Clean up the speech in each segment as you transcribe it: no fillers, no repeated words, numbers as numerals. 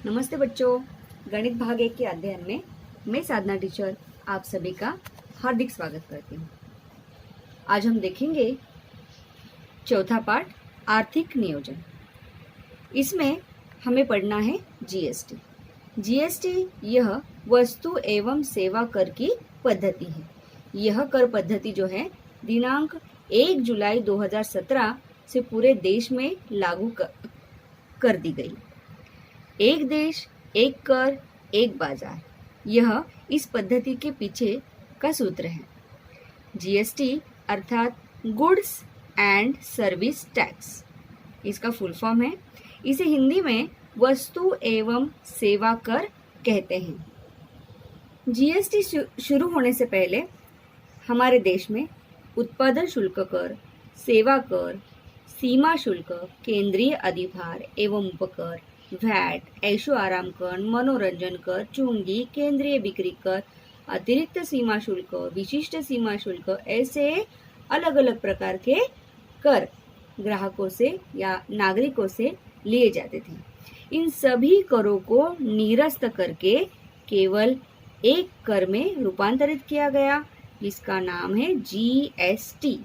नमस्ते बच्चों, गणित भाग 1 के अध्ययन में मैं साधना टीचर आप सभी का हार्दिक स्वागत करती हूँ। आज हम देखेंगे चौथा पाठ आर्थिक नियोजन। इसमें हमें पढ़ना है जीएसटी। जीएसटी यह वस्तु एवं सेवा कर की पद्धति है। यह कर पद्धति जो है दिनांक 1 जुलाई 2017 से पूरे देश में लागू कर दी गई। एक देश एक कर एक बाजार, यह इस पद्धति के पीछे का सूत्र है। जीएसटी अर्थात गुड्स एंड सर्विस टैक्स, इसका फुल फॉर्म है। इसे हिंदी में वस्तु एवं सेवा कर कहते हैं। जीएसटी शुरू होने से पहले हमारे देश में उत्पादन शुल्क कर, सेवा कर, सीमा शुल्क, केंद्रीय अधिभार एवं उपकर, वैट, ऐशो आराम कर, मनोरंजन कर, चुंगी, केंद्रीय बिक्री कर, अतिरिक्त सीमा शुल्क, विशिष्ट सीमा शुल्क, ऐसे अलग अलग प्रकार के कर ग्राहकों से या नागरिकों से लिए जाते थे। इन सभी करों को निरस्त करके केवल एक कर में रूपांतरित किया गया, जिसका नाम है जीएसटी,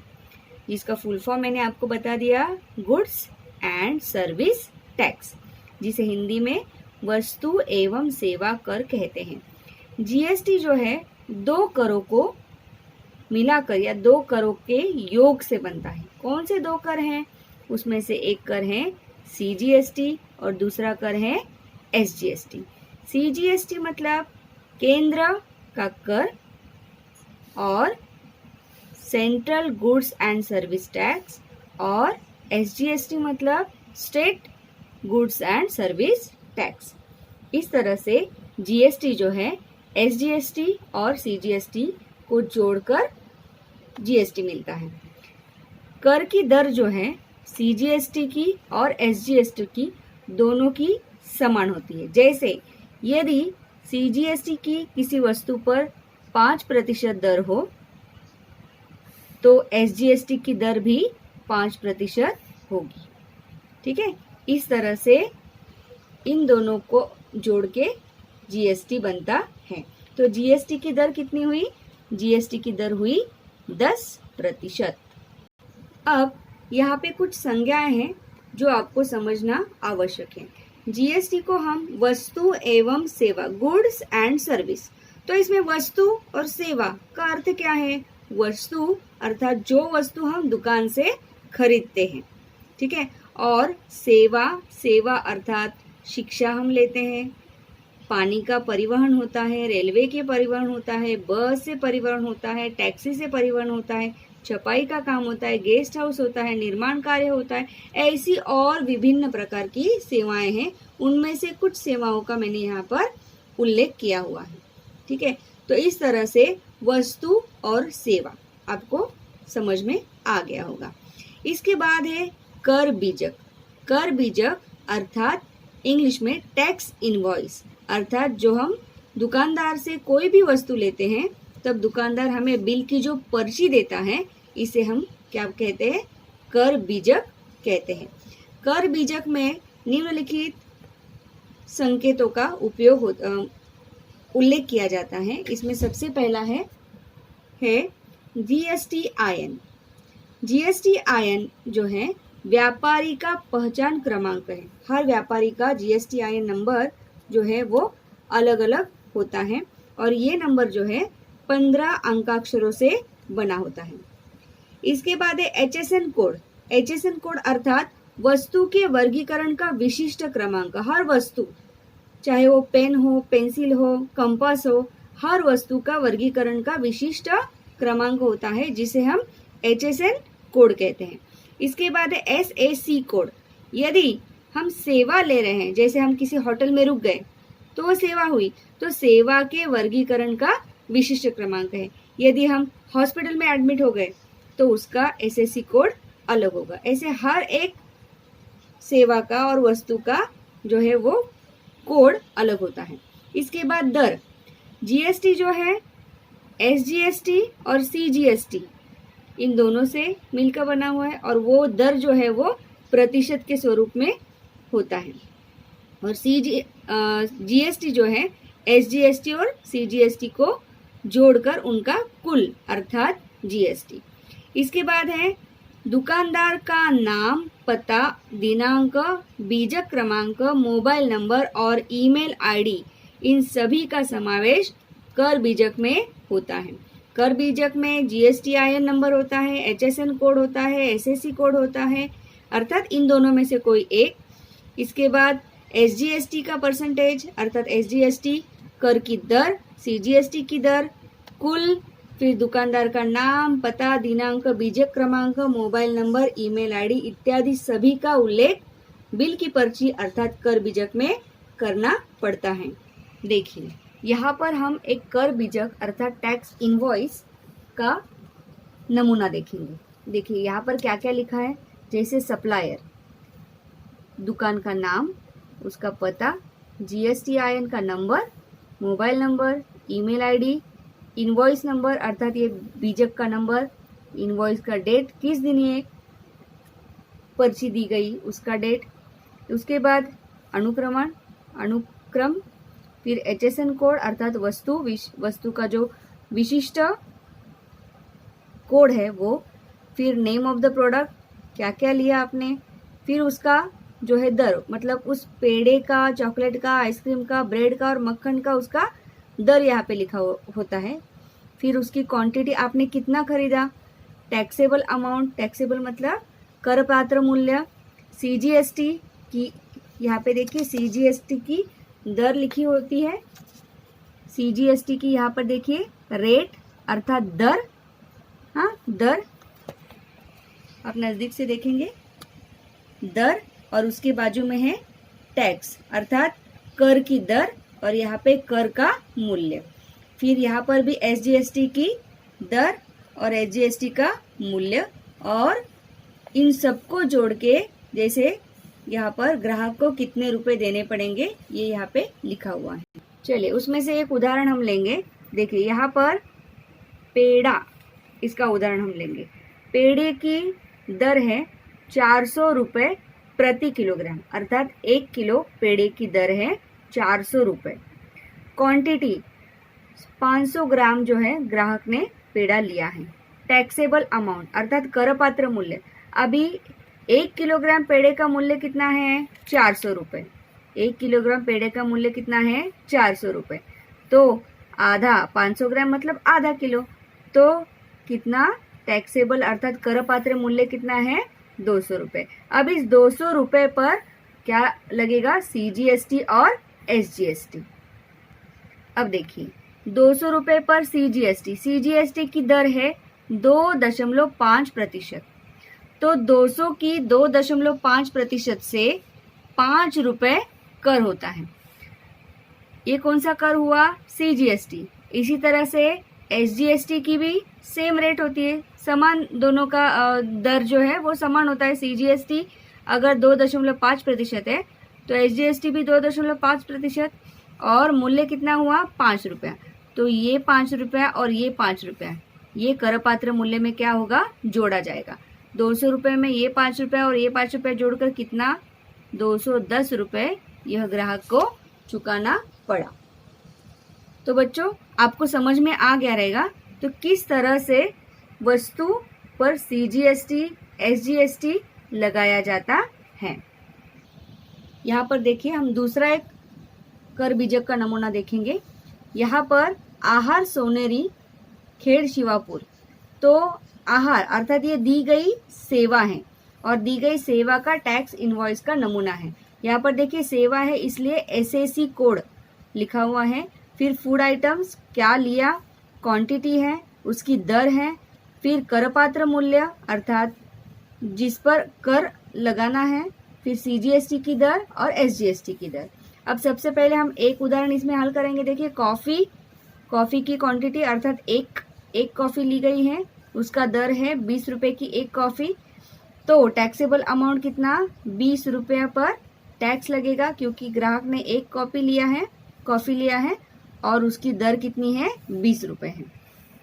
जिसका फुल फॉर्म मैंने आपको बता दिया, गुड्स एंड सर्विस टैक्स, जिसे हिंदी में वस्तु एवं सेवा कर कहते हैं। जीएसटी जो है दो करों को मिलाकर या दो करों के योग से बनता है। कौन से दो कर हैं? उसमें से एक कर है सीजीएसटी और दूसरा कर है एसजीएसटी। सीजीएसटी मतलब केंद्र का कर और central goods and service tax, और एसजीएसटी मतलब state goods and service tax. इस तरह से जीएसटी जो है एसजीएसटी और सीजीएसटी को जोड़कर जीएसटी मिलता है। कर की दर जो है सीजीएसटी की और एसजीएसटी की दोनों की समान होती है। जैसे यदि सीजीएसटी की किसी वस्तु पर 5% दर हो तो एसजीएसटी की दर भी 5% होगी। ठीक है, इस तरह से इन दोनों को जोड़ के जीएसटी बनता है। तो जीएसटी की दर कितनी हुई? जीएसटी की दर हुई 10%। अब यहाँ पे कुछ संज्ञाएं हैं जो आपको समझना आवश्यक है। जीएसटी को हम वस्तु एवं सेवा, गुड्स एंड सर्विस, तो इसमें वस्तु और सेवा का अर्थ क्या है? वस्तु अर्थात जो वस्तु हम दुकान से खरीदते हैं, ठीक है, और सेवा, सेवा अर्थात शिक्षा हम लेते हैं, पानी का परिवहन होता है, रेलवे के परिवहन होता है, बस से परिवहन होता है, टैक्सी से परिवहन होता है, छपाई का काम होता है, गेस्ट हाउस होता है, निर्माण कार्य होता है, ऐसी और विभिन्न प्रकार की सेवाएं हैं। उनमें से कुछ सेवाओं का मैंने यहाँ पर उल्लेख किया हुआ है। ठीक है, तो इस तरह से वस्तु और सेवा आपको समझ में आ गया होगा। इसके बाद है कर बीजक। कर बीजक अर्थात इंग्लिश में टैक्स इनवॉइस, अर्थात जो हम दुकानदार से कोई भी वस्तु लेते हैं तब दुकानदार हमें बिल की जो पर्ची देता है, इसे हम क्या कहते हैं? कर बीजक कहते हैं। कर बीजक में निम्नलिखित संकेतों का उपयोग उल्लेख किया जाता है। इसमें सबसे पहला है जीएसटी आयन। जीएसटी आयन जो है व्यापारी का पहचान क्रमांक है। हर व्यापारी का जीएसटी आयन नंबर जो है वो अलग अलग होता है और ये नंबर जो है 15 अंकाक्षरों से बना होता है। इसके बाद है एचएसएन कोड। एचएसएन कोड अर्थात वस्तु के वर्गीकरण का विशिष्ट क्रमांक। हर वस्तु, चाहे वो पेन हो, पेंसिल हो, कंपास हो, हर वस्तु का वर्गीकरण का विशिष्ट क्रमांक होता है, जिसे हम एचएसएन कोड कहते हैं। इसके बाद है एसएसी कोड। यदि हम सेवा ले रहे हैं, जैसे हम किसी होटल में रुक गए तो वो सेवा हुई, तो सेवा के वर्गीकरण का विशिष्ट क्रमांक है। यदि हम हॉस्पिटल में एडमिट हो गए तो उसका एसएसी कोड अलग होगा। ऐसे हर एक सेवा का और वस्तु का जो है वो कोड अलग होता है। इसके बाद दर। जीएसटी जो है एसजीएसटी और सीजीएसटी इन दोनों से मिलकर बना हुआ है और वो दर जो है वो प्रतिशत के स्वरूप में होता है। और जीएसटी जो है एसजीएसटी और सीजीएसटी को जोड़कर उनका कुल अर्थात जीएसटी। इसके बाद है दुकानदार का नाम, पता, दिनांक, बीजक क्रमांक, मोबाइल नंबर और ईमेल आईडी, इन सभी का समावेश कर बीजक में होता है। कर बीजक में जीएसटीआईएन नंबर होता है, एचएसएन कोड होता है, एसएससी कोड होता है, अर्थात इन दोनों में से कोई एक। इसके बाद एसजीएसटी का परसेंटेज अर्थात एसजीएसटी कर की दर, सीजीएसटी की दर, कुल, फिर दुकानदार का नाम, पता, दिनांक, बीजक क्रमांक, मोबाइल नंबर, ईमेल आईडी इत्यादि सभी का उल्लेख बिल की पर्ची अर्थात कर बीजक में करना पड़ता है। देखिए यहाँ पर हम एक कर बीजक अर्थात टैक्स इनवॉइस का नमूना देखेंगे। देखिए यहाँ पर क्या क्या लिखा है, जैसे सप्लायर, दुकान का नाम, उसका पता, जीएसटीआईएन का number, mobile number, email ID, invoice number अर्थात ये बीजक का नंबर, इनवॉइस का डेट, किस दिन ये पर्ची दी गई उसका डेट, उसके बाद अनुक्रम, फिर एचएसएन कोड अर्थात वस्तु का जो विशिष्ट कोड है वो, फिर नेम ऑफ द प्रोडक्ट, क्या क्या लिया आपने, फिर उसका जो है दर, मतलब उस पेड़े का, चॉकलेट का, आइसक्रीम का, ब्रेड का और मक्खन का उसका दर यहाँ पे लिखा होता है। फिर उसकी क्वांटिटी, आपने कितना खरीदा, टैक्सेबल अमाउंट, टैक्सेबल मतलब कर पात्र मूल्य, सीजीएसटी की, यहाँ पे देखिए सीजीएसटी की दर लिखी होती है, सीजीएसटी की यहाँ पर देखिए रेट अर्थात दर, हाँ दर, आप नज़दीक से देखेंगे दर, और उसके बाजू में है टैक्स अर्थात कर की दर और यहाँ पे कर का मूल्य। फिर यहाँ पर भी एसजीएसटी की दर और एसजीएसटी का मूल्य, और इन सबको जोड़ के जैसे यहाँ पर ग्राहक को कितने रुपए देने पड़ेंगे ये यहाँ पे लिखा हुआ है। चलिए उसमें से एक उदाहरण हम लेंगे। देखिए यहाँ पर पेड़ा, इसका उदाहरण हम लेंगे। पेड़े की दर है 400 रुपये प्रति किलोग्राम अर्थात 1 किलो पेड़े की दर है 400 रुपये। क्वांटिटी 500 ग्राम जो है ग्राहक ने पेड़ा लिया है। टैक्सेबल अमाउंट अर्थात करपात्र मूल्य, अभी 1 किलोग्राम पेड़े का मूल्य कितना है 400 रुपये। 1 किलोग्राम पेड़े का मूल्य कितना है 400 रुपये, तो आधा 500 ग्राम मतलब आधा किलो, तो कितना टैक्सेबल अर्थात करपात्र मूल्य कितना है 200 रुपये। अब इस 200 रुपये पर क्या लगेगा, सीजीएसटी और एसजीएसटी। अब देखिए 200 रुपये पर सीजीएसटी की दर है 2.5%, तो 200 की 2.5% से 5 रुपये कर होता है। ये कौन सा कर हुआ, सीजीएसटी। इसी तरह से एसजीएसटी की भी सेम रेट होती है, समान, दोनों का दर जो है वो समान होता है। सीजीएसटी अगर 2.5% है तो एसजीएसटी भी 2.5%, और मूल्य कितना हुआ 5 रुपया, तो ये 5 रुपया और ये 5 रुपया ये करपात्र मूल्य में क्या होगा, जोड़ा जाएगा। 200 रुपये में ये 5 रुपया और ये 5 रुपया जोड़कर कितना 210 रुपये यह ग्राहक को चुकाना पड़ा। तो बच्चों आपको समझ में आ गया रहेगा तो किस तरह से वस्तु पर सीजीएसटी एसजीएसटी लगाया जाता है। यहाँ पर देखिए हम दूसरा एक कर बीजक का नमूना देखेंगे। यहाँ पर आहार सोनेरी खेड़ शिवापुर, तो आहार अर्थात ये दी गई सेवा है और दी गई सेवा का टैक्स इनवॉइस का नमूना है। यहाँ पर देखिए सेवा है इसलिए एसएससी कोड लिखा हुआ है। फिर फूड आइटम्स क्या लिया, क्वांटिटी है, उसकी दर है, फिर करपात्र मूल्य अर्थात जिस पर कर लगाना है, फिर सीजीएसटी की दर और एसजीएसटी की दर। अब सबसे पहले हम एक उदाहरण इसमें हल करेंगे। देखिए कॉफ़ी की क्वांटिटी अर्थात एक कॉफ़ी ली गई है, उसका दर है 20 रुपये की एक कॉफ़ी, तो टैक्सेबल अमाउंट कितना 20 रुपये पर टैक्स लगेगा क्योंकि ग्राहक ने एक कॉफ़ी लिया है और उसकी दर कितनी है 20 रुपये है,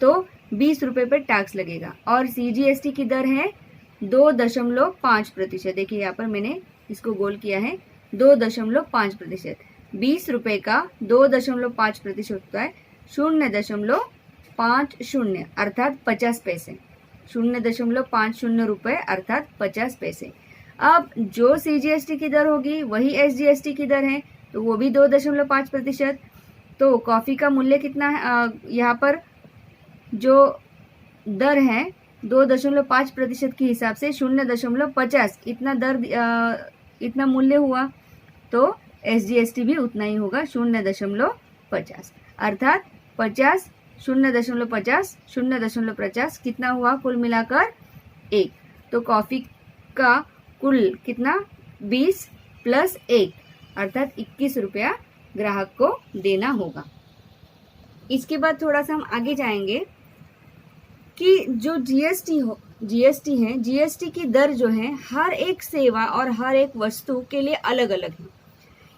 तो 20 रुपये पर टैक्स लगेगा। और सीजीएसटी की दर है 2.5%। देखिए यहाँ पर मैंने इसको गोल किया है, 2.5%। 20 रुपए का 2.5% होता है 0.50 अर्थात 50 पैसे। 0.50 रुपए अर्थात 50 पैसे। अब जो CGST की दर होगी वही SGST की दर है, तो वो भी 2.5%। तो कॉफी का मूल्य कितना है? यहाँ पर जो दर है 2.5% के हिसाब से 0.50 इतना दर इतना मूल्य हुआ, तो SGST भी उतना ही होगा 0.50 अर्थात 50 0.50 0.50 कितना हुआ कुल मिलाकर 1। तो कॉफी का कुल कितना 20 + 1 अर्थात 21 रुपया ग्राहक को देना होगा। इसके बाद थोड़ा सा हम आगे जाएंगे कि जो GST है, GST की दर जो है हर एक सेवा और हर एक वस्तु के लिए अलग अलग है।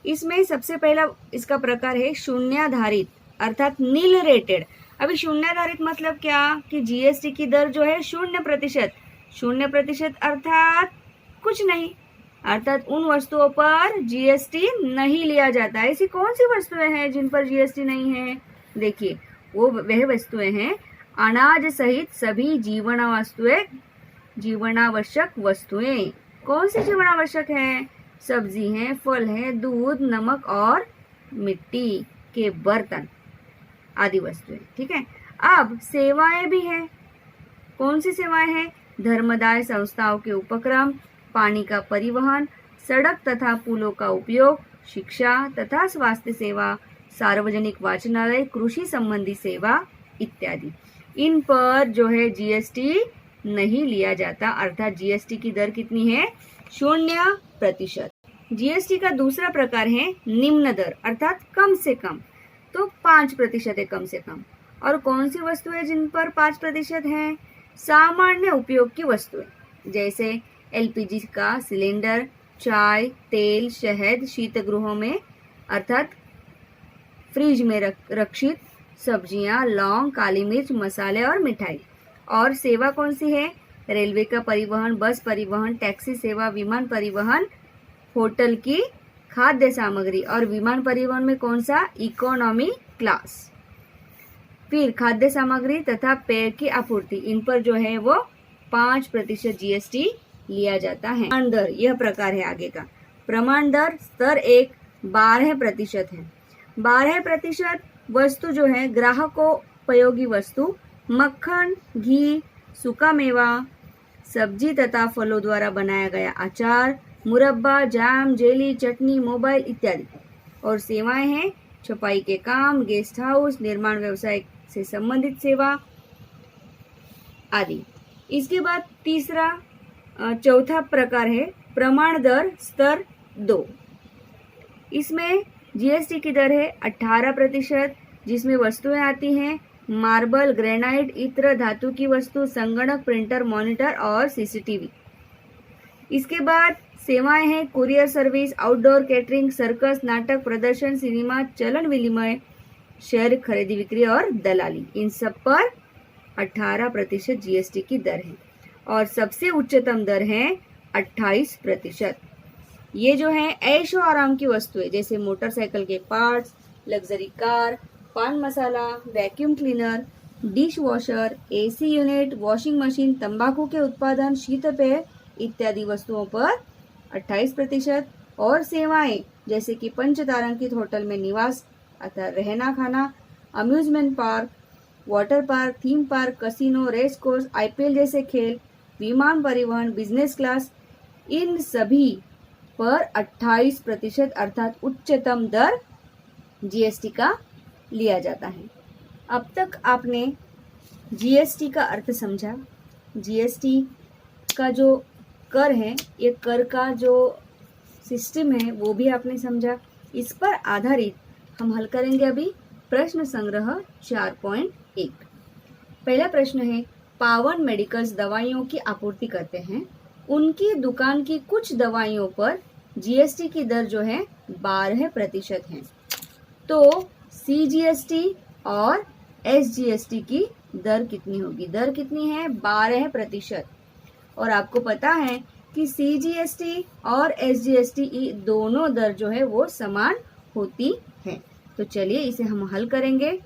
इसमें सबसे पहला इसका प्रकार है शून्याधारित अर्थात नील रेटेड। अभी शून्याधारित मतलब क्या कि GST की दर जो है 0%। 0% अर्थात कुछ नहीं, अर्थात उन वस्तुओं पर GST नहीं लिया जाता है। ऐसी कौन सी वस्तुएं हैं जिन पर GST नहीं है? देखिए, वह वस्तुएं हैं अनाज सहित सभी जीवनावश्यक वस्तुएं। कौन सी जीवनावश्यक है? सब्जी है, फल है, दूध, नमक और मिट्टी के बर्तन आदि वस्तुएं। ठीक है। अब सेवाएं भी हैं। कौन सी सेवाएं हैं? धर्मदाय संस्थाओं के उपक्रम, पानी का परिवहन, सड़क तथा पुलों का उपयोग, शिक्षा तथा स्वास्थ्य सेवा, सार्वजनिक वाचनालय, कृषि संबंधी सेवा इत्यादि। इन पर जो है GST नहीं लिया जाता, अर्थात GST की दर कितनी है? 0%। GST का दूसरा प्रकार है निम्न दर अर्थात कम से कम, तो 5% है कम से कम। और कौन सी वस्तुएं जिन पर 5% है? सामान्य उपयोग की वस्तुएं, जैसे LPG का सिलेंडर, चाय, तेल, शहद, शीतगृहों में अर्थात फ्रिज में रक्षित सब्जियां, लौंग, काली मिर्च, मसाले और मिठाई। और सेवा कौन सी है? रेलवे का परिवहन, बस परिवहन, टैक्सी सेवा, विमान परिवहन, होटल की खाद्य सामग्री। और विमान परिवहन में कौन सा? Economy class. फिर खाद्य सामग्री तथा पेय की आपूर्ति, इन पर जो है वो 5% GST लिया जाता है। प्रमाण दर, यह प्रकार है आगे का। प्रमाण दर स्तर 1 12% है। 12% वस्तु जो है ग्राहकोपयोगी वस्तु, मक्खन, घी, सूखा मेवा, सब्जी तथा फलों द्वारा बनाया गया अचार, मुरब्बा, जाम, जेली, चटनी, मोबाइल इत्यादि। और सेवाएं हैं छपाई के काम, गेस्ट हाउस, निर्माण व्यवसाय से संबंधित सेवा आदि। इसके बाद चौथा प्रकार है प्रमाण दर स्तर 2। इसमें GST की दर है 18%, जिसमें वस्तुएं आती हैं मार्बल, ग्रेनाइट, इत्र, धातु की वस्तु, संगणक, प्रिंटर, मॉनिटर और CCTV। इसके बाद सेवाएं हैं courier service, outdoor catering, circus, नाटक, प्रदर्शन, सिनेमा, चलन विनिमय, शेयर खरीदी बिक्री और दलाली। इन सब पर 18% GST की दर है। और सबसे उच्चतम दर है 28%। ये जो है ऐशो आराम की वस्तुएं, जैसे मोटरसाइकिल के parts, luxury car, paan masala, vacuum cleaner, dish washer, AC unit, washing machine, तंबाकू के उत्पादन, शीतपेय इत्यादि वस्तुओं पर 28%। और सेवाएं जैसे कि पंचतारांकित होटल में निवास अथवा रहना खाना, amusement park, water park, theme park, casino, race course, IPL जैसे खेल, विमान परिवहन, बिजनेस क्लास, इन सभी पर 28% अर्थात उच्चतम दर GST का लिया जाता है। अब तक आपने GST का अर्थ समझा। GST का जो कर है, ये कर का जो सिस्टम है वो भी आपने समझा। इस पर आधारित हम हल करेंगे अभी प्रश्न संग्रह 4.1। पहला प्रश्न है, पावन मेडिकल्स दवाइयों की आपूर्ति करते हैं, उनकी दुकान की कुछ दवाइयों पर GST की दर जो है 12% है। तो CGST और SGST की दर कितनी होगी? दर कितनी है? 12%। और आपको पता है कि CGST और SGST दोनों दर जो है वो समान होती है। तो चलिए इसे हम हल करेंगे।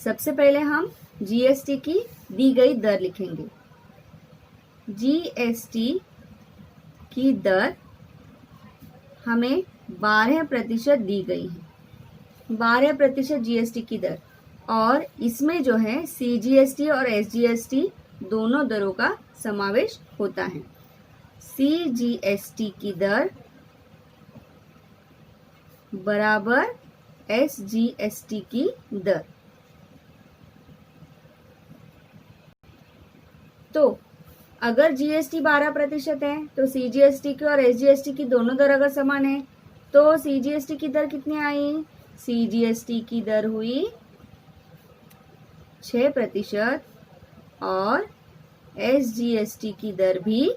सबसे पहले हम GST की दी गई दर लिखेंगे। GST की दर हमें 12% दी गई है, 12% GST की दर, और इसमें जो है CGST और SGST दोनों दरों का समावेश होता है। CGST की दर बराबर SGST की दर। तो अगर GST 12% है तो CGST की और SGST की दोनों दर अगर समान है तो CGST की दर कितनी आई? CGST की दर हुई 6% और SGST की दर भी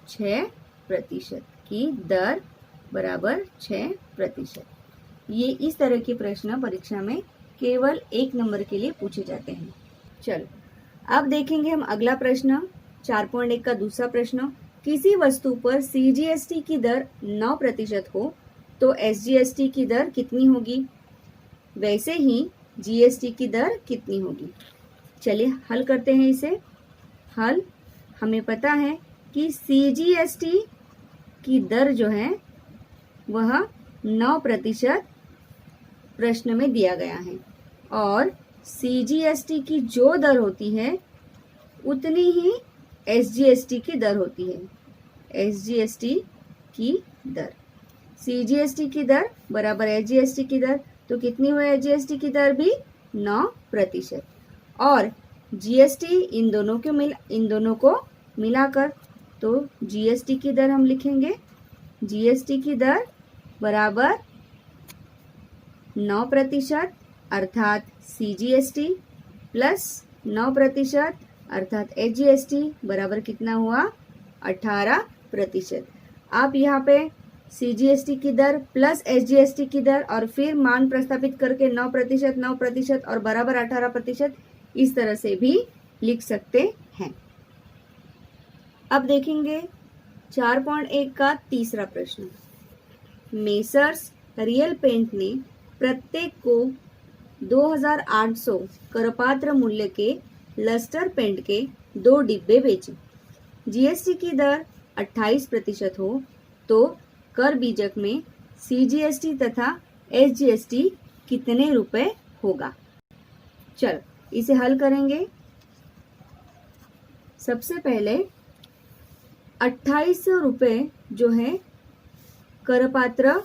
6% की दर बराबर 6%। ये इस तरह के प्रश्न परीक्षा में केवल 1 नंबर के लिए पूछे जाते हैं। चलो अब देखेंगे हम अगला प्रश्न 4.1 का दूसरा प्रश्न। किसी वस्तु पर CGST की दर 9% हो तो SGST की दर कितनी होगी? वैसे ही GST की दर कितनी होगी? चलिए हल करते हैं इसे। हल हमें पता है कि CGST की दर जो है वह 9% प्रश्न में दिया गया है और CGST की जो दर होती है उतनी ही SGST की दर होती है। SGST की दर, CGST की दर बराबर SGST की दर, तो कितनी हुई SGST की दर भी 9%, और GST इन दोनों को मिलाकर तो GST की दर हम लिखेंगे। GST की दर बराबर 9% अर्थात CGST प्लस 9% अर्थात SGST बराबर कितना हुआ? 18%। आप यहाँ पे CGST की दर प्लस SGST की दर और फिर मान प्रस्तापित करके 9% और बराबर 18% इस तरह से भी लिख सकते हैं। अब देखेंगे 4.1 का तीसरा प्रश्न। मेसर्स रियल पेंट ने प्रत्येक को 2800 करपात्र मूल्य के लस्टर पेंट के 2 डिब्बे बेचे। GST की दर 28% हो तो कर बीजक में CGST तथा SGST कितने रुपए होगा? चलो इसे हल करेंगे। सबसे पहले 2800 रुपए जो है करपात्र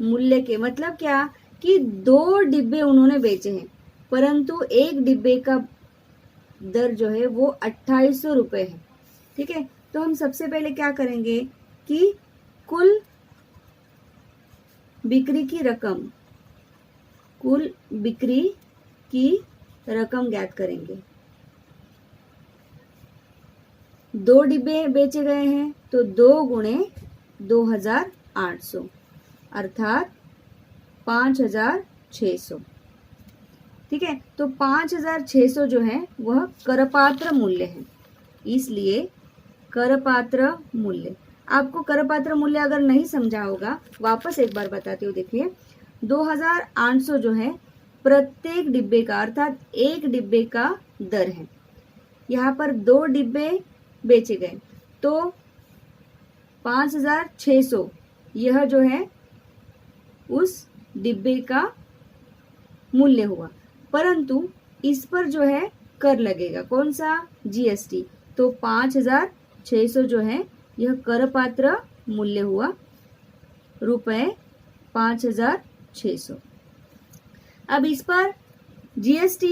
मूल्य के, मतलब क्या कि 2 डिब्बे उन्होंने बेचे हैं परंतु एक डिब्बे का दर जो है वो 2800 रुपए है। ठीक है, तो हम सबसे पहले क्या करेंगे कि कुल बिक्री की रकम ज्ञात करेंगे। 2 डिब्बे बेचे गए हैं तो 2 गुणे 2800 अर्थात 5600। ठीक है, तो 5600 जो है वह करपात्र मूल्य है, इसलिए करपात्र मूल्य। आपको करपात्र मूल्य अगर नहीं समझा होगा वापस एक बार बताती हूँ। देखिए 2800 जो है प्रत्येक डिब्बे का अर्थात एक डिब्बे का दर है। यहाँ पर 2 डिब्बे बेचे गए तो 5600 यह जो है उस डिब्बे का मूल्य हुआ, परंतु इस पर जो है कर लगेगा, कौन सा? GST। तो 5600 जो है यह करपात्र मूल्य हुआ, रुपए 5600। अब इस पर GST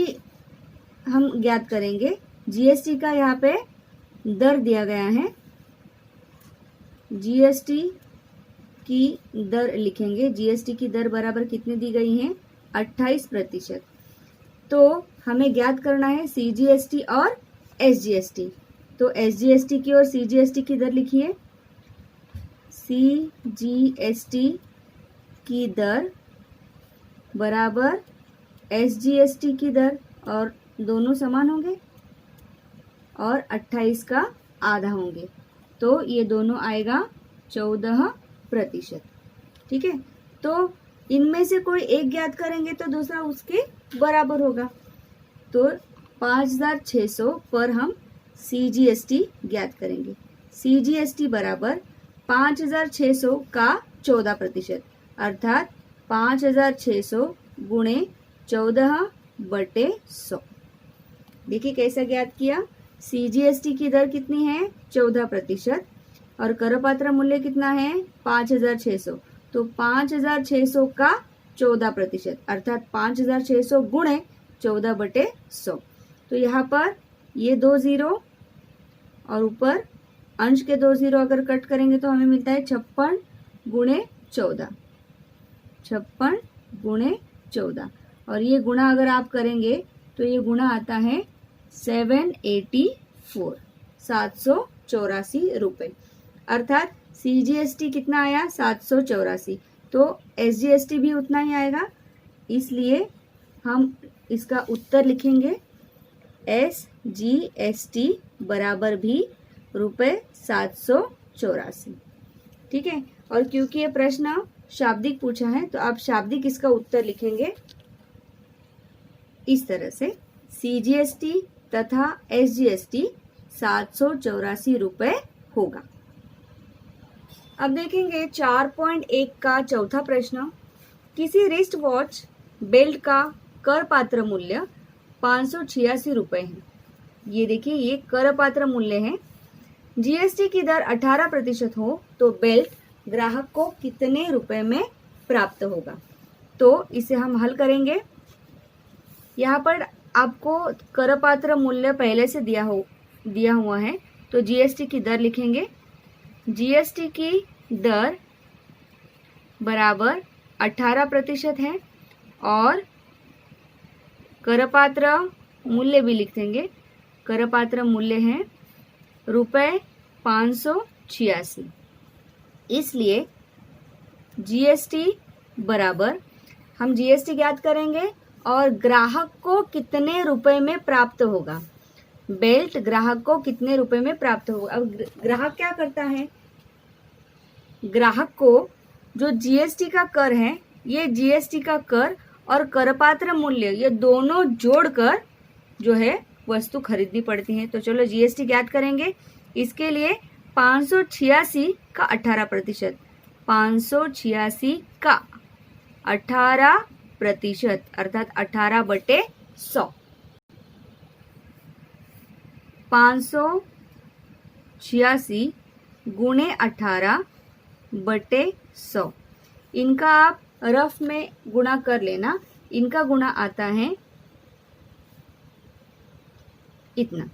हम ज्ञात करेंगे। GST का यहाँ पे दर दिया गया है, GST की दर लिखेंगे। GST की दर बराबर कितनी दी गई है? 28%। तो हमें ज्ञात करना है CGST और SGST। तो SGST की और CGST की दर लिखिए। CGST की दर बराबर SGST की दर, और दोनों समान होंगे। और 28 का आधा होंगे, तो ये दोनों आएगा 14%। ठीक है, तो इनमें से कोई एक ज्ञात करेंगे तो दूसरा उसके बराबर होगा। तो 5600 पर हम CGST ज्ञात करेंगे। CGST बराबर 5600 का 14%, अर्थात 5600 गुणे 14/100। देखिए कैसा ज्ञात किया। CGST की दर कितनी है 14% और करपात्र मूल्य कितना है 5600, तो 5600 का 14%, अर्थात 5600 गुणे 14/100। तो यहाँ पर ये 2 0 और ऊपर अंश के 2 0 अगर कट करेंगे तो हमें मिलता है 56 गुणे 14, 56 गुणे 14, और ये गुणा अगर आप करेंगे तो ये गुणा आता है 784, 784 रुपए, अर्थात CGST कितना आया 784, तो SGST भी उतना ही आएगा। इसलिए हम इसका उत्तर लिखेंगे SGST बराबर भी ₹784। ठीक है, और क्योंकि ये प्रश्न शाब्दिक पूछा है तो आप शाब्दिक इसका उत्तर लिखेंगे इस तरह से, CGST तथा SGST 784 रुपए होगा। अब देखेंगे 4.1 का चौथा प्रश्न। किसी रिस्ट वॉच बेल्ट का कर पात्र मूल्य 586 रुपए है। ये देखिए, ये कर पात्र मूल्य है। GST की दर 18% हो तो बेल्ट ग्राहक को कितने रुपए में प्राप्त होगा। तो इसे हम हल करेंगे। यहाँ पर आपको कर पात्र मूल्य पहले से दिया हुआ है, तो GST की दर लिखेंगे। GST की दर बराबर 18% है और करपात्र मूल्य भी लिख देंगे। करपात्र मूल्य है ₹586। इसलिए GST बराबर, हम GST ज्ञात करेंगे और ग्राहक को कितने रुपए में प्राप्त होगा। बेल्ट ग्राहक को कितने रुपए में प्राप्त होगा। अब ग्राहक क्या करता है, ग्राहक को जो GST का कर है, ये GST का कर और करपात्र मूल्य ये दोनों जोड़कर जो है वस्तु खरीदनी पड़ती है। तो चलो GST ज्ञात करेंगे। इसके लिए 586 का 18%, 586 का 18%, अर्थात 18/100, 586 गुणे 18/100। इनका आप रफ में गुणा कर लेना। इनका गुणा आता है इतना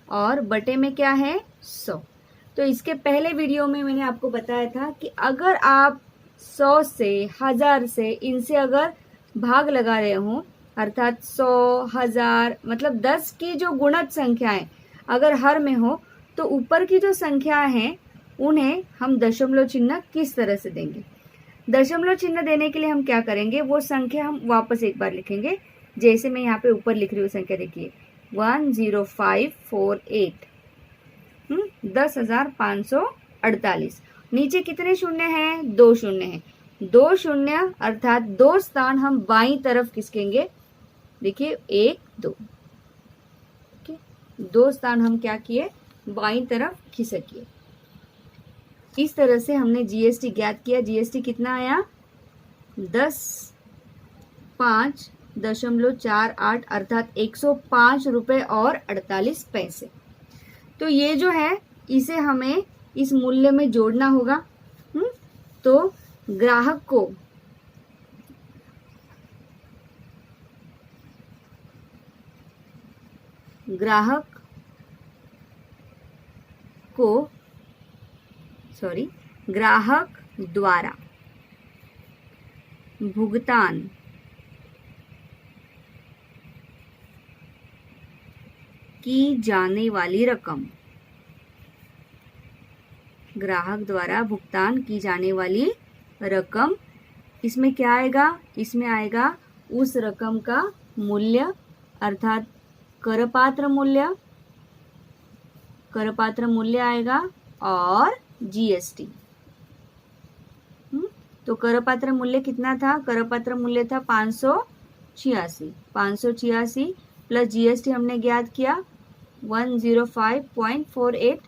और बटे में क्या है 100। तो इसके पहले वीडियो में मैंने आपको बताया था कि अगर आप 100 से 1000 से इनसे अगर भाग लगा रहे हो, अर्थात 100 1000 मतलब 10 की जो गुणज संख्याएं अगर हर में हो, तो ऊपर की जो संख्या है उन्हें हम दशमलव चिन्ह किस तरह से देंगे। दशमलव चिन्ह देने के लिए हम क्या करेंगे, वो संख्या हम वापस एक बार लिखेंगे। जैसे मैं यहाँ पे ऊपर लिख रही हूँ संख्या, देखिए 10548, 10,548। नीचे कितने शून्य हैं, 2 शून्य हैं। 2 शून्य अर्थात 2 स्थान हम बाईं तरफ खिसकेंगे। देखिए 1 2, 2 स्थान हम क्या किए, बाईं तरफ खिसकिए। इस तरह से हमने GST ज्ञात किया। GST कितना आया 10,5.48 अर्थात 105 रुपए और 48 पैसे। तो ये जो है इसे हमें इस मूल्य में जोड़ना होगा। तो ग्राहक ग्राहक द्वारा भुगतान की जाने वाली रकम, ग्राहक द्वारा भुगतान की जाने वाली रकम, इसमें क्या आएगा, इसमें आएगा उस रकम का मूल्य अर्थात करपात्र मूल्य करपात्र मूल्य आएगा और जीएसटी। तो करपात्र मूल्य कितना था? करपात्र मूल्य था 586 प्लस जीएसटी हमने ज्ञात किया 105.48,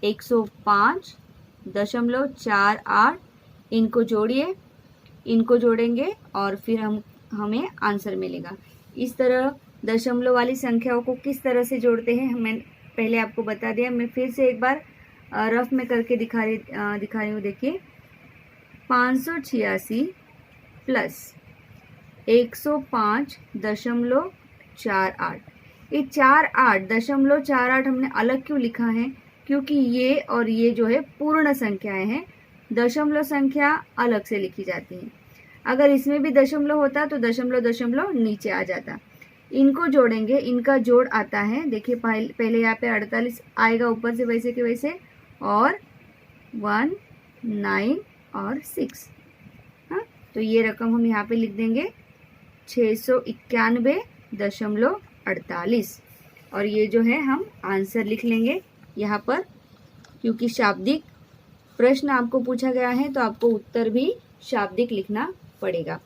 105.48। इनको जोड़िए, इनको जोड़ेंगे और फिर हमें आंसर मिलेगा। इस तरह दशमलव वाली संख्याओं को किस तरह से जोड़ते हैं मैं पहले आपको बता दिया। मैं फिर से एक बार रफ में करके दिखा रही हूँ। देखिए 586 प्लस 105.48। ये 48.48 हमने अलग क्यों लिखा है? क्योंकि ये और ये जो है पूर्ण संख्याएं हैं, दशमलव संख्या अलग से लिखी जाती है। अगर इसमें भी दशमलव होता तो दशमलव नीचे आ जाता। इनको जोड़ेंगे, इनका जोड़ आता है, देखिए पहले यहाँ पे 48 आएगा ऊपर से वैसे के वैसे, और 1, 9 और 6। हाँ, तो ये रकम हम यहाँ पे लिख देंगे 691.48 और ये जो है हम आंसर लिख लेंगे यहाँ पर। क्योंकि शाब्दिक प्रश्न आपको पूछा गया है तो आपको उत्तर भी शाब्दिक लिखना पड़ेगा।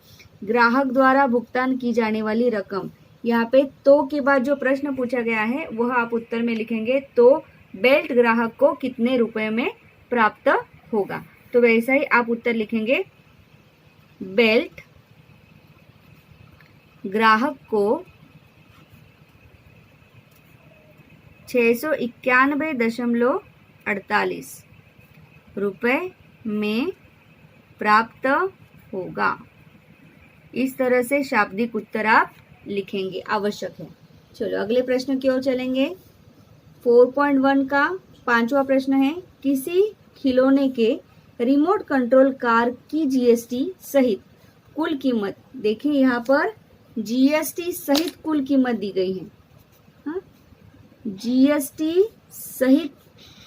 ग्राहक द्वारा भुगतान की जाने वाली रकम, यहाँ पे तो के बाद जो प्रश्न पूछा गया है वह आप उत्तर में लिखेंगे। तो बेल्ट ग्राहक को कितने रुपए में प्राप्त होगा, तो वैसा ही आप उत्तर लिखेंगे। बेल्ट ग्राहक को 691.48 रुपए में प्राप्त होगा। इस तरह से शाब्दिक उत्तर आप लिखेंगे, आवश्यक है। चलो अगले प्रश्न की ओर चलेंगे। 4.1 का 5वां प्रश्न है, किसी खिलौने के रिमोट कंट्रोल कार की जीएसटी सहित कुल कीमत, देखिए यहाँ पर जीएसटी सहित कुल कीमत दी गई है। हाँ? जीएसटी सहित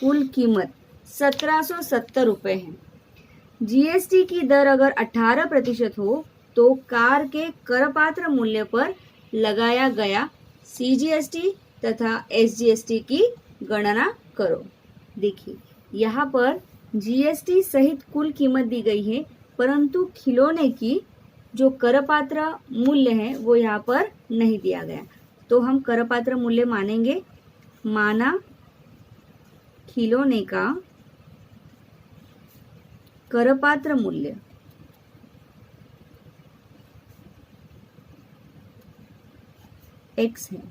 कुल कीमत 1770 रुपए है। जीएसटी की दर अगर 18% हो तो कार के करपात्र मूल्य पर लगाया गया सीजीएसटी तथा एसजीएसटी की गणना करो। देखिए यहाँ पर जीएसटी सहित कुल कीमत दी गई है, परंतु खिलौने की जो करपात्र मूल्य है वो यहाँ पर नहीं दिया गया। तो हम करपात्र मूल्य मानेंगे। माना खिलौने का करपात्र मूल्य x है,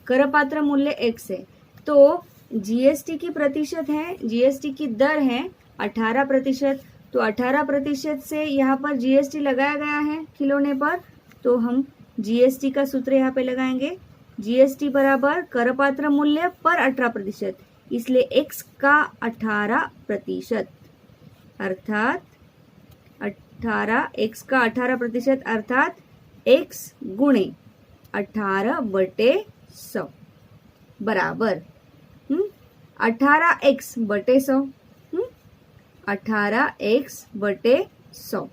करपात्र मूल्य x है। तो जीएसटी की प्रतिशत है, जीएसटी की दर है 18%। तो 18% से यहाँ पर जीएसटी लगाया गया है खिलौने पर, तो हम जीएसटी का सूत्र यहाँ पे लगाएंगे। जीएसटी बराबर करपात्र मूल्य पर 18%, इसलिए x का 18%, अर्थात x का 18% अर्थात x गुणे 18/100 बराबर 18x/100, 18x/100।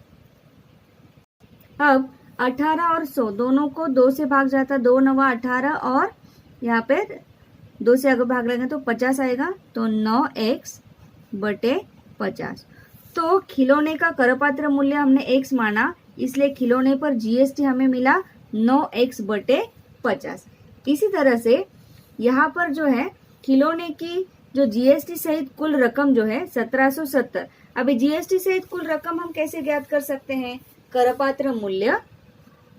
अब 18 और 100 दोनों को 2 से भाग जाता, 2 9 18 और यहाँ पे 2 से अगर भाग लेंगे तो 50 आएगा, तो 9x/50। तो खिलौने का करपात्र मूल्य हमने x माना, इसलिए खिलौने पर जीएसटी हमें मिला 9x/50। इसी तरह से यहाँ पर जो है खिलौने की जो जीएसटी सहित कुल रकम जो है 1770। अभी जीएसटी सहित कुल रकम हम कैसे ज्ञात कर सकते हैं? करपात्र मूल्य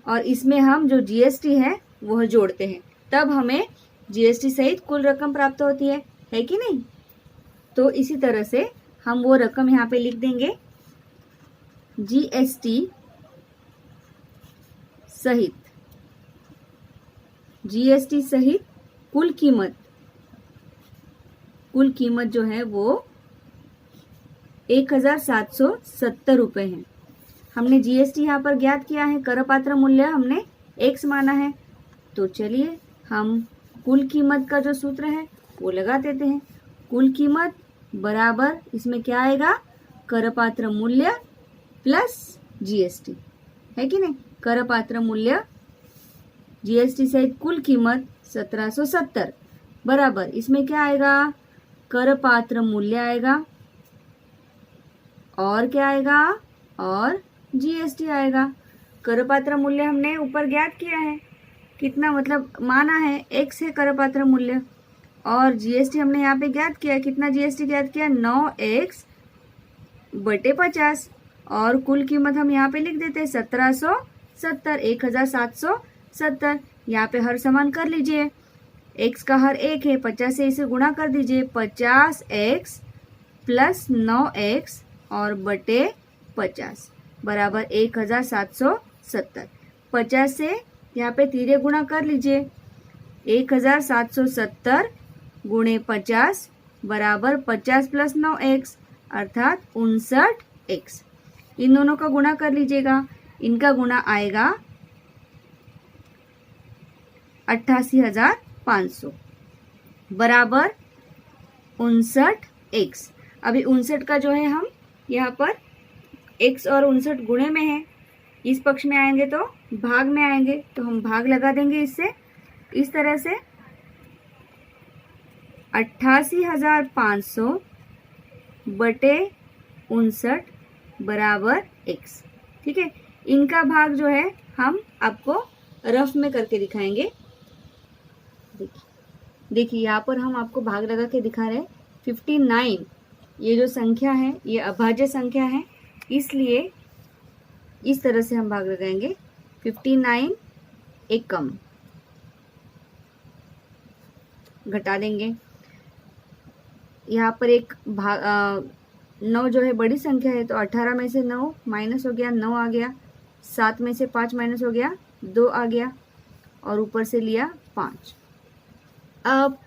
और इसमें हम जो जीएसटी है वह जोड़ते हैं, तब हमें जीएसटी सहित कुल रकम प्राप्त होती है कि नहीं? तो इसी तरह से हम वो रकम यहाँ पे लिख देंगे। जीएसटी सहित कुल कीमत जो है वो 1770 रुपए है। हमने जीएसटी यहाँ पर ज्ञात किया है, करपात्र मूल्य हमने x माना है। तो चलिए हम कुल कीमत का जो सूत्र है वो लगा देते हैं। कुल कीमत बराबर इसमें क्या आएगा? करपात्र मूल्य प्लस जीएसटी, है कि नहीं? करपात्र मूल्य जीएसटी सहित कुल कीमत 1770 बराबर इसमें क्या आएगा, करपात्र मूल्य आएगा और क्या आएगा, और जीएसटी आएगा। करपात्र मूल्य हमने ऊपर ज्ञात किया है, कितना मतलब माना है x है करपात्र मूल्य, और जीएसटी हमने यहाँ पे ज्ञात किया, कितना जीएसटी ज्ञात किया, 9x बटे 50, और कुल कीमत हम यहाँ पे लिख देते हैं 1770, 1770। यहाँ पे हर समान कर लीजिए, x का हर 1 है, 50 से इसे गुणा कर दीजिए, 50x प्लस 9x और बटे 50 बराबर 1770। 50 से यहाँ पे तीरे गुणा कर लीजिए, 1770 गुणे 50 बराबर 50 प्लस 9x अर्थात 59x। इन दोनों का गुणा कर लीजिएगा, इनका गुणा आएगा 88,500 बराबर 59x। अभी 59 का जो है हम यहाँ पर x और 59 गुणे में है, इस पक्ष में आएंगे तो भाग में आएंगे, तो हम भाग लगा देंगे इससे, इस तरह से 88,500 बटे 59 बराबर x। ठीक है, इनका भाग जो है हम आपको रफ में करके दिखाएंगे। देखिए यहाँ पर हम आपको भाग लगा के दिखा रहे हैं। 59 ये जो संख्या है ये अभाज्य संख्या है, इसलिए इस तरह से हम भाग लगाएंगे। 59 एक कम घटा देंगे, यहाँ पर एक भाग 9 जो है बड़ी संख्या है, तो 18 में से 9 माइनस हो गया, 9 आ गया, 7 में से 5 माइनस हो गया, 2 आ गया, और ऊपर से लिया 5। अब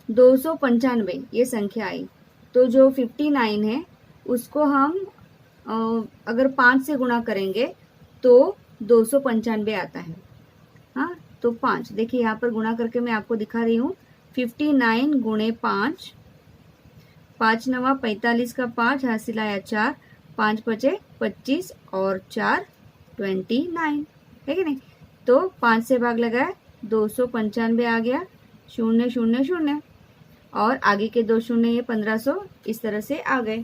295 ये संख्या आई, तो जो 59 है उसको हम अगर 5 से गुणा करेंगे तो 295 आता है। हाँ, तो 5 देखिए यहाँ पर गुणा करके मैं आपको दिखा रही हूँ। 59 गुणे 5, 5 नवा 45 का 5 हासिल आया 4, 5 बचे 25 और 4 29 है कि नहीं। तो 5 से भाग लगाया 295 आ गया, 0 0 0 और आगे के 2 शून्य ये 1500 इस तरह से आ गए।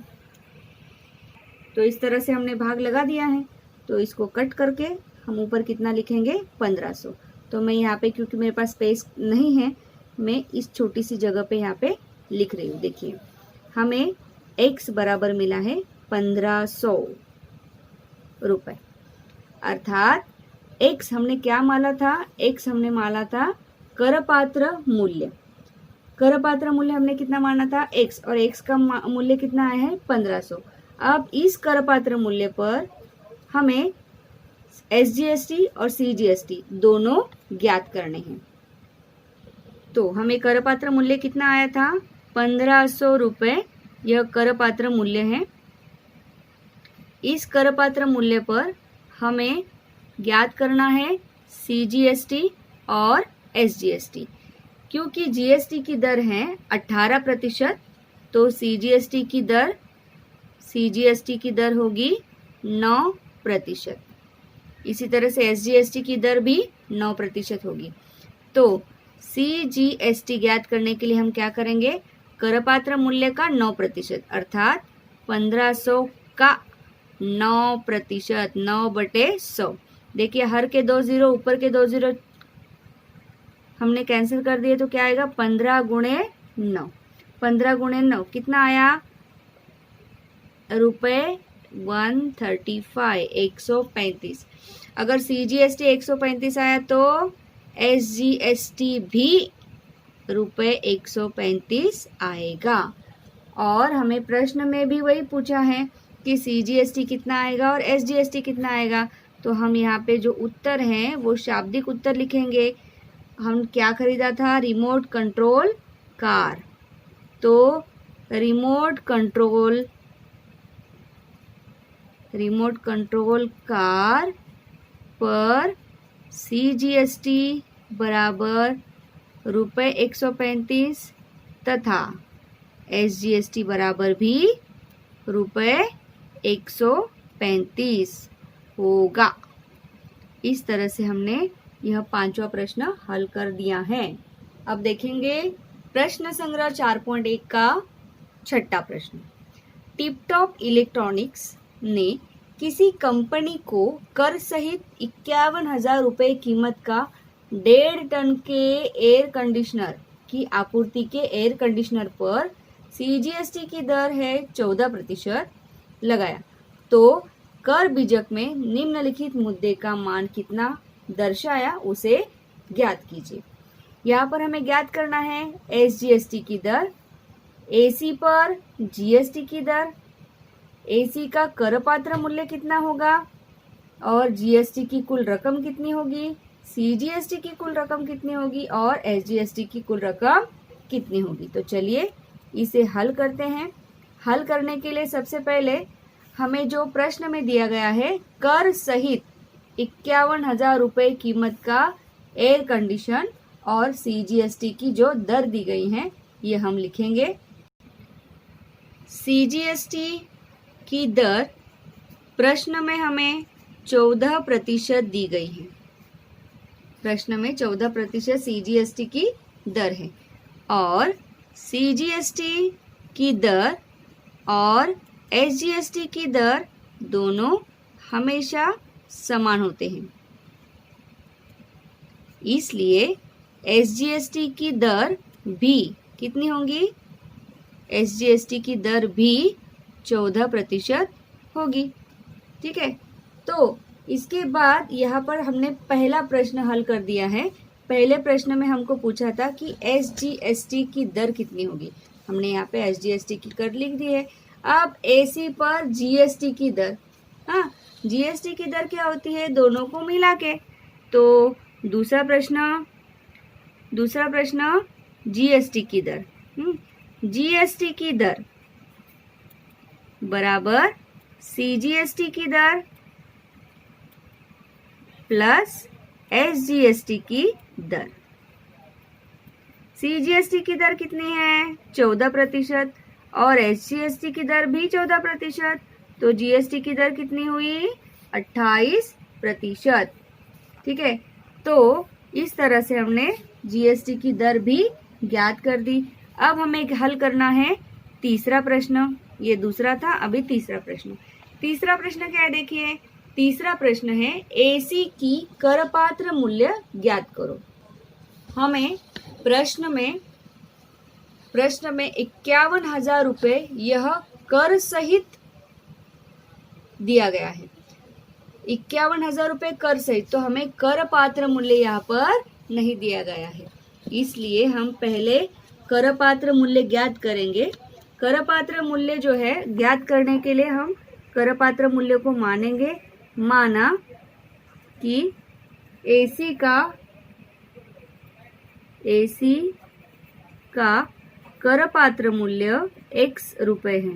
तो इस तरह से हमने भाग लगा दिया है, तो इसको कट करके हम ऊपर कितना लिखेंगे 1500। तो मैं यहाँ पे क्योंकि मेरे पास स्पेस नहीं है, मैं इस छोटी सी जगह पे यहाँ पे लिख रही हूँ। देखिए हमें x बराबर मिला है 1500 रुपए, अर्थात x हमने क्या माना था, x हमने माना था करपात्र मूल्य। करपात्र मूल्य हमने कितना माना था x, और x का मूल्य कितना आया है 1500। अब इस करपात्र मूल्य पर हमें SGST और CGST दोनों ज्ञात करने हैं। तो हमें करपात्र मूल्य कितना आया था 1500 रुपए, यह करपात्र मूल्य है। इस करपात्र मूल्य पर हमें ज्ञात करना है CGST और SGST। क्योंकि GST की दर है 18%, तो CGST की दर होगी 9%। इसी तरह से SGST की दर भी 9% होगी। तो CGST ज्ञात करने के लिए हम क्या करेंगे, करपात्र मूल्य का 9% अर्थात 1500 का 9%, 9/100। देखिए हर के 2 0 ऊपर के 2 0 हमने कैंसिल कर दिए, तो क्या आएगा 15 गुणे 9। 15 गुणे 9 कितना आया रुपए 135, 135। अगर CGST 135 आया तो SGST भी रुपए 135 आएगा। और हमें प्रश्न में भी वही पूछा है कि CGST कितना आएगा और SGST कितना आएगा। तो हम यहाँ पे जो उत्तर हैं वो शाब्दिक उत्तर लिखेंगे। हम क्या खरीदा था, रिमोट कंट्रोल कार। तो रिमोट कंट्रोल कार पर CGST बराबर रुपए 135 तथा SGST बराबर भी रुपए 135 होगा। इस तरह से हमने यह 5वां प्रश्न हल कर दिया है। अब देखेंगे प्रश्न संग्रह 4.1 का छठा प्रश्न। टिपटॉप इलेक्ट्रॉनिक्स ने किसी कंपनी को कर सहित 51,000 रुपये कीमत का 1.5 टन के एयर कंडीशनर की आपूर्ति के एयर कंडीशनर पर CGST की दर है 14% लगाया, तो कर बीजक में निम्नलिखित मुद्दे का मान कितना दर्शाया उसे ज्ञात कीजिए। यहाँ पर हमें ज्ञात करना है SGST की दर, AC पर GST की दर, AC का करपात्र मूल्य कितना होगा और GST की कुल रकम कितनी होगी, CGST की कुल रकम कितनी होगी और SGST की कुल रकम कितनी होगी। तो चलिए इसे हल करते हैं। हल करने के लिए सबसे पहले हमें जो प्रश्न में दिया गया है, कर सहित 51,000 रुपये कीमत का एयर कंडीशन और CGST की जो दर दी गई है ये हम लिखेंगे। CGST की दर प्रश्न में हमें 14% दी गई है। प्रश्न में 14% CGST की दर है और CGST की दर और SGST की दर दोनों हमेशा समान होते हैं, इसलिए SGST की दर भी कितनी होगी, SGST की दर भी 14% होगी। ठीक है, तो इसके बाद यहाँ पर हमने पहला प्रश्न हल कर दिया है। पहले प्रश्न में हमको पूछा था कि SGST की दर कितनी होगी, हमने यहाँ पे SGST की कर लिख दी है। अब AC पर GST की दर, हाँ GST की दर क्या होती है, दोनों को मिला के। तो दूसरा प्रश्न GST की दर, GST की दर बराबर CGST की दर प्लस SGST की दर। CGST की दर कितनी है 14% और SGST की दर भी 14%, तो GST की दर कितनी हुई 28%। ठीक है, तो इस तरह से हमने GST की दर भी ज्ञात कर दी। अब हमें हल करना है तीसरा प्रश्न, ये दूसरा था, अभी तीसरा प्रश्न। तीसरा प्रश्न क्या है, देखिए तीसरा प्रश्न है AC की करपात्र मूल्य ज्ञात करो। हमें प्रश्न में 51,000 रुपये यह कर सहित दिया गया है। 51,000 रुपये कर सहित, तो हमें करपात्र मूल्य यहाँ पर नहीं दिया गया है, इसलिए हम पहले करपात्र मूल्य ज्ञात करेंगे। करपात्र मूल्य जो है ज्ञात करने के लिए हम करपात्र मूल्य को मानेंगे। माना कि AC का करपात्र मूल्य X रुपए है।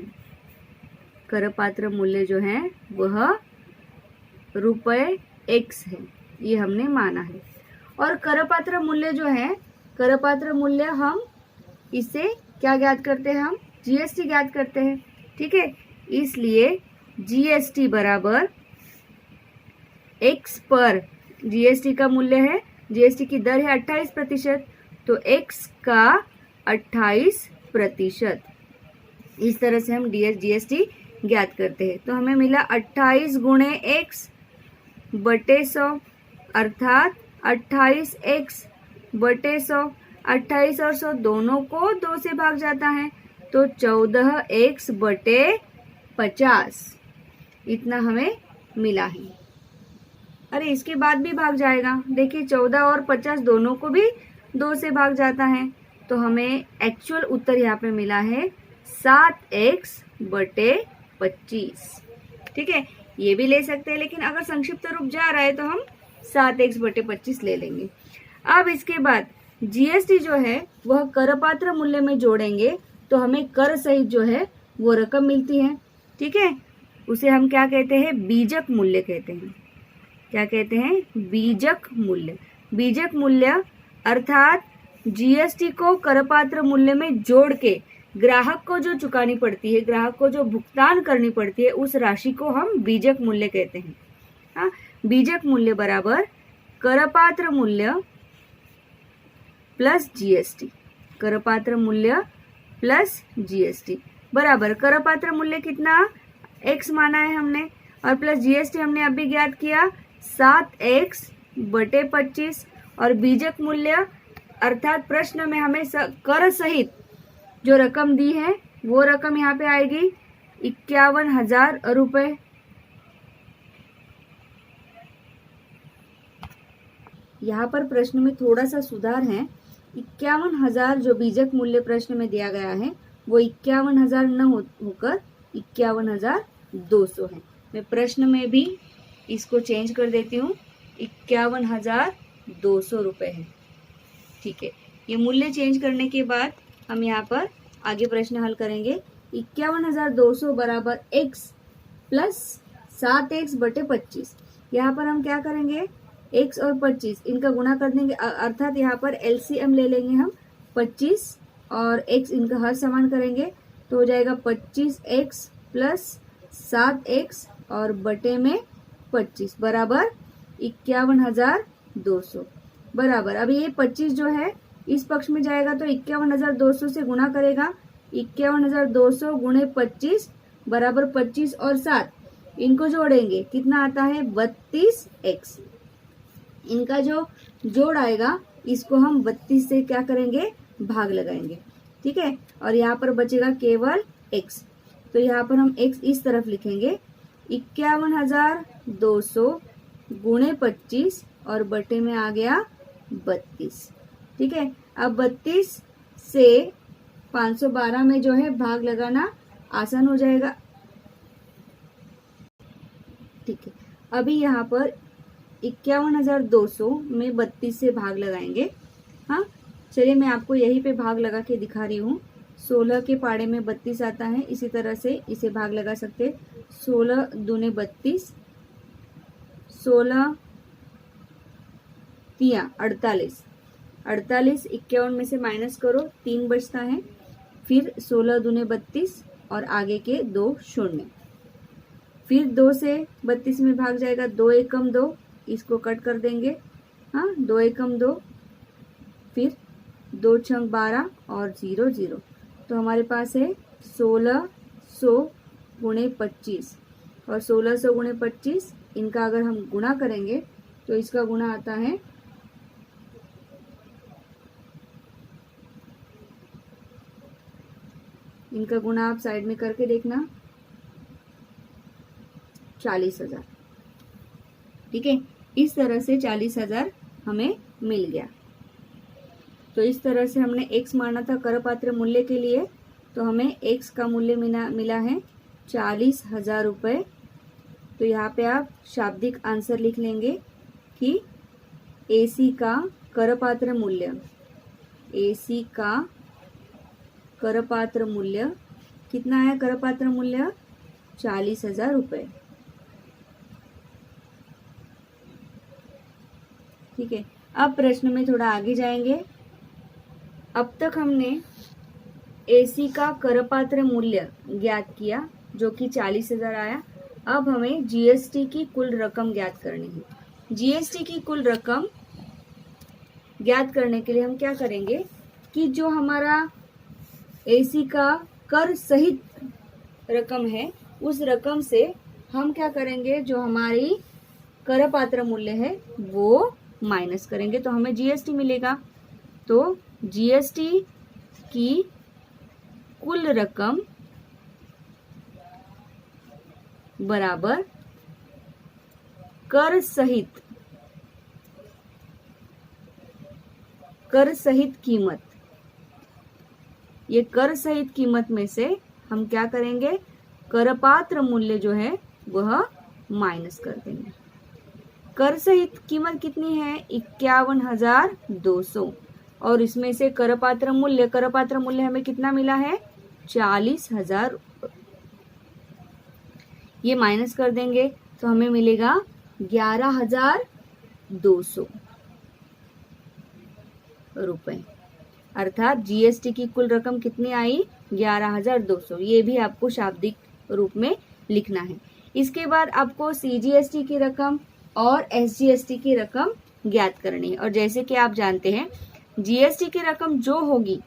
करपात्र मूल्य जो है वह रुपए X है, ये हमने माना है। और करपात्र मूल्य जो है, करपात्र मूल्य हम इसे क्या ज्ञात करते हैं, हम GST ज्ञात करते हैं। ठीक है, इसलिए GST बराबर X पर GST का मूल्य है, GST की दर है 28%, तो X का 28%। इस तरह से हम GST ज्ञात करते हैं। तो हमें मिला 28 गुणे X बटे 100, अर्थात 28X बटे 100। 28 और 100 दोनों को 2 से भाग जाता है, तो 14X बटे 50 इतना हमें मिला है। अरे इसके बाद भी भाग जाएगा, देखिए 14 और 50 दोनों को भी 2 से भाग जाता है, तो हमें एक्चुअल उत्तर यहाँ पे मिला है 7X बटे 25। ठीक है, ये भी ले सकते हैं, लेकिन अगर संक्षिप्त रूप जा रहा है तो हम 7X बटे 25 ले लेंगे। अब इसके बाद GST जो है वह करपात्र मूल्य में जोड़ेंगे, तो हमें कर सहित जो है वो रकम मिलती है। ठीक है, उसे हम क्या कहते हैं, बीजक मूल्य कहते हैं। क्या कहते हैं, बीजक मूल्य। बीजक मूल्य अर्थात GST को करपात्र मूल्य में जोड़ के ग्राहक को जो चुकानी पड़ती है, ग्राहक को जो भुगतान करनी पड़ती है, उस राशि को हम बीजक मूल्य कहते हैं। हाँ, बीजक मूल्य बराबर करपात्र मूल्य प्लस GST। करपात्र मूल्य प्लस जीएसटी बराबर करपात्र मूल्य कितना x माना है हमने और प्लस जीएसटी हमने अभी ज्ञात किया 7x/25 और बीजक मूल्य अर्थात प्रश्न में हमें कर सहित जो रकम दी है वो रकम यहाँ पे आएगी 51,000 रुपए। यहाँ पर प्रश्न में थोड़ा सा सुधार है, 51,000 जो बीजक मूल्य प्रश्न में दिया गया है वो 51,000 न होकर 51,200 है। मैं प्रश्न में भी इसको चेंज कर देती हूँ, 51,200 रुपये है। ठीक है, ये मूल्य चेंज करने के बाद हम यहाँ पर आगे प्रश्न हल करेंगे। 51,200 बराबर x प्लस 7x/25। यहाँ पर हम क्या करेंगे, x और 25 इनका गुणा कर देंगे, अर्थात यहाँ पर एलसीएम ले लेंगे हम 25 और x इनका हर समान करेंगे तो हो जाएगा 25x प्लस 7x और बटे में 25 बराबर 51,200 बराबर। अभी ये 25 जो है इस पक्ष में जाएगा तो 51,200 से गुणा करेगा, 51,200 गुणे 25 बराबर 25 और 7 इनको जोड़ेंगे कितना आता है 32x। इनका जो जोड़ आएगा इसको हम 32 से क्या करेंगे भाग लगाएंगे। ठीक है, और यहाँ पर बचेगा केवल x, तो यहाँ पर हम x इस तरफ लिखेंगे 51,200 गुणे 25 और बटे में आ गया 32। ठीक है, अब 32 से 512 में जो है भाग लगाना आसान हो जाएगा। ठीक है, अभी यहाँ पर 51,200 में 32 से भाग लगाएंगे। हाँ, चलिए मैं आपको यहीं पे भाग लगा के दिखा रही हूँ। 16 के पाड़े में 32 आता है, इसी तरह से इसे भाग लगा सकते। 16 दूने 32, 16 तिया 48, 48 51 में से माइनस करो 3 बचता है, फिर 16 दूने 32 और आगे के 2 शून्य, फिर 2 से 32 में भाग जाएगा, 2 एकम 2, इसको कट कर देंगे। हाँ, 2 एकम 2, फिर 2 छंग 12 और 0 0, तो हमारे पास है 1600 गुणे 25 और 1600 गुणे 25 इनका अगर हम गुणा करेंगे तो इसका गुणा आता है इनका गुणा आप साइड में करके देखना 40,000। ठीक है, इस तरह से 40,000 हमें मिल गया। तो इस तरह से हमने x माना था करपात्र मूल्य के लिए, तो हमें x का मूल्य मिला है 40,000 रुपये। तो यहाँ पे आप शाब्दिक आंसर लिख लेंगे कि AC का करपात्र मूल्य, AC का करपात्र मूल्य कितना है, करपात्र मूल्य 40,000 रुपये। ठीक है, अब प्रश्न में थोड़ा आगे जाएंगे। अब तक हमने AC का करपात्र मूल्य ज्ञात किया जो कि 40,000 आया। अब हमें GST की कुल रकम ज्ञात करनी है। GST की कुल रकम ज्ञात करने के लिए हम क्या करेंगे कि जो हमारा AC का कर सहित रकम है उस रकम से हम क्या करेंगे, जो हमारी करपात्र मूल्य है वो माइनस करेंगे तो हमें GST मिलेगा। तो GST की कुल रकम बराबर कर सहित कीमत। ये कर सहित कीमत में से हम क्या करेंगे, करपात्र मूल्य जो है वह माइनस कर देंगे। कर सहित कीमत कितनी है 51,200 और इसमें से करपात्र मूल्य हमें कितना मिला है 40,000। ये माइनस कर देंगे तो हमें मिलेगा 11,200 रुपए, अर्थात GST की कुल रकम कितनी आई 11,200। ये भी आपको शाब्दिक रूप में लिखना है। इसके बाद आपको CGST की रकम और SGST की रकम ज्ञात करनी है। और जैसे कि आप जानते हैं GST की रकम जो होगी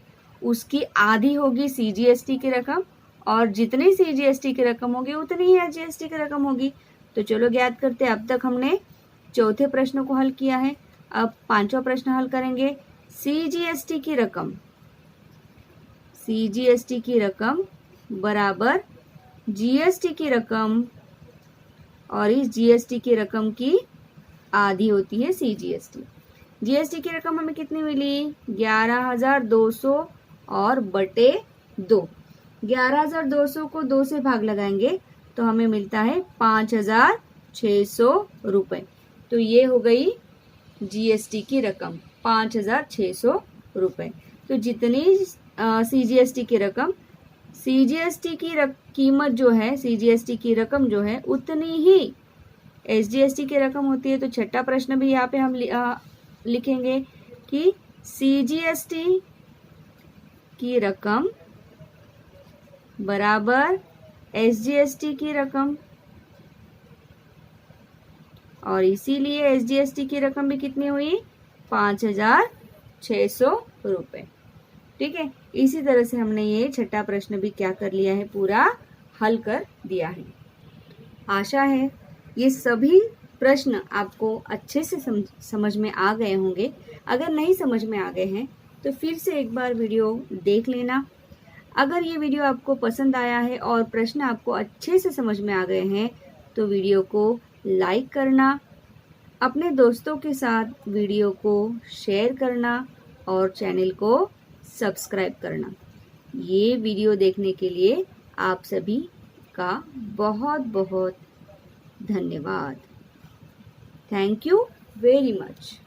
उसकी आधी होगी CGST की रकम, और जितनी CGST की रकम होगी उतनी ही SGST की रकम होगी। तो चलो ज्ञात करते हैं। अब तक हमने चौथे प्रश्न को हल किया है, अब पांचवा प्रश्न हल करेंगे। CGST की रकम, CGST की रकम बराबर GST की रकम, और इस GST की रकम की आधी होती है CGST। GST की रकम हमें कितनी मिली? 11,200 और बटे 2। 11,200 को 2 से भाग लगाएंगे तो हमें मिलता है 5,600 रुपए। तो ये हो गई GST की रकम 5,600 रुपए। तो जितनी CGST की रकम, CGST की कीमत जो है, CGST की रकम जो है उतनी ही SGST की रकम होती है। तो छठा प्रश्न भी यहाँ पे हम लिखेंगे कि CGST की रकम बराबर SGST की रकम, और इसीलिए SGST की रकम भी कितनी हुई? 5,600 रुपए। ठीक है, इसी तरह से हमने ये छठा प्रश्न भी क्या कर लिया है, पूरा हल कर दिया है। आशा है ये सभी प्रश्न आपको अच्छे से समझ में आ गए होंगे। अगर नहीं समझ में आ गए हैं तो फिर से एक बार वीडियो देख लेना। अगर ये वीडियो आपको पसंद आया है और प्रश्न आपको अच्छे से समझ में आ गए हैं तो वीडियो को लाइक करना, अपने दोस्तों के साथ वीडियो को शेयर करना और चैनल को सब्सक्राइब करना। ये वीडियो देखने के लिए आप सभी का बहुत बहुत धन्यवाद। Thank you very much.